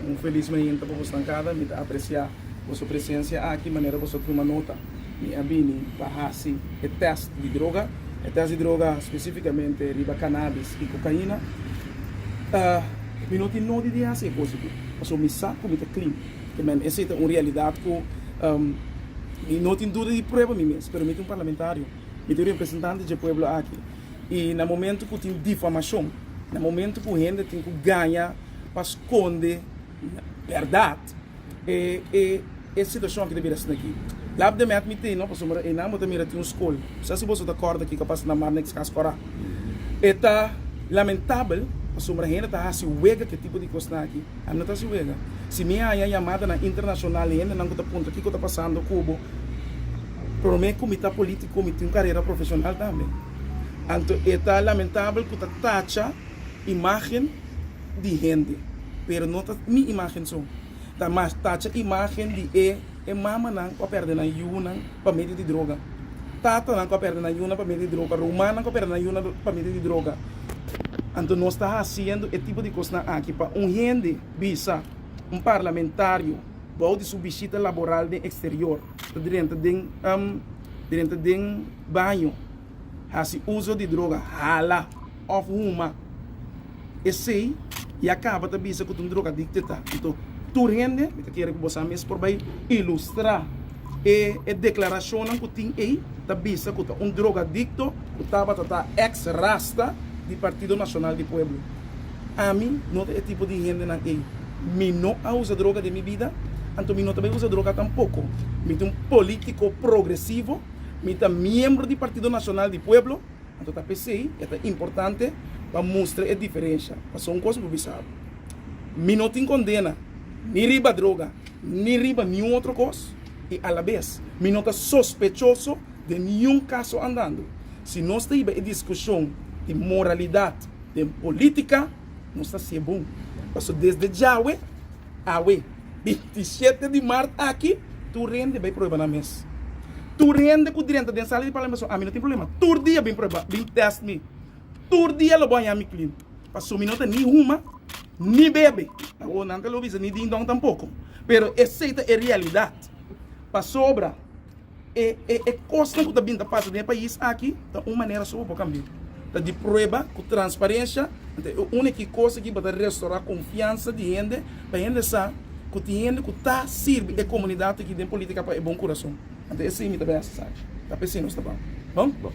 Um felizmente para você tancada, me apreciar a sua presença aqui, maneira você tomar nota. Me abini bahasi o teste de droga, o teste de droga especificamente riba cannabis e cocaína. Me não tem nada de assim positivo. Porque me saco me clean, que man essa é uma realidade que me não tem dúvida de prova me mesmo, pero me tem um parlamentário, me tem um representante do povo aqui. E no momento que tem difamação, no momento que a gente tem que ganhar para esconder verdade, é situação que deveria ser aqui. Lá de mete me tem, não posso morar, e não vou também ter escola. Se você acorda que capaz na mar next cascora, é lamentável. Porque a gente está assim, uega que tipo de coisa aqui. A gente está assim, uega. Se minha chamada na internacional, ainda não está ponto aqui que está passando Cuba, para mim, comitê político, me tem uma carreira profissional também. Então, é lamentável que está taxa imagem de gente, pero não está minha imagem só. Está mais taxa imagem de mama não para perder na yuna para meio de droga. Tata não para perder na yuna para meio de droga. Romana não para perder na yuna para meio de droga. Então nós estamos fazendo esse tipo de coisa aqui para gente visa parlamentário pode sua visita laboral no exterior dentro de banho assim uso de droga hala of uma esse e acaba também com um droga adicta então tu gente eu quero que você mesmo por vai ilustrar a declaração que tem aí também com um droga adicto que estava ex-rasta do Partido Nacional do Pueblo. A mim, não é tipo de gente na que me não usa droga de minha vida, então me não também usa droga tampouco. Me é um político progressivo, me é membro do Partido Nacional do Pueblo, então tá pensei, é importante para mostrar a diferença. Passou uma coisa para você. Me não tem condena, nem riba droga, nem riba nenhuma outra coisa, e à la vez, me não está sospechoso de nenhum caso andando. Se nós temos a discussão de moralidade, de política, não está sendo bom. Porque desde já, 27 de março aqui, tu rende bem provar na mesa. Tu rende com o direito de sala de parlamento, a mim não tem problema. Tu dia bem provar, bem teste me. Tu dia lo banha me clean. Porque me não tem nenhuma, nem bebe. Ou não tem lovisa, nem dindong tampouco. Pero aceita a realidade. Para sobra, é coisa que está vindo da parte do país aqui, de uma maneira só para cambiar. De prova com transparência, a única coisa que vai restaurar a confiança de gente, para gente saber que tem gente que está servindo a comunidade que tem política para bom coração. Então, esse é o também mensagem. Está pensando, está bom? Bom?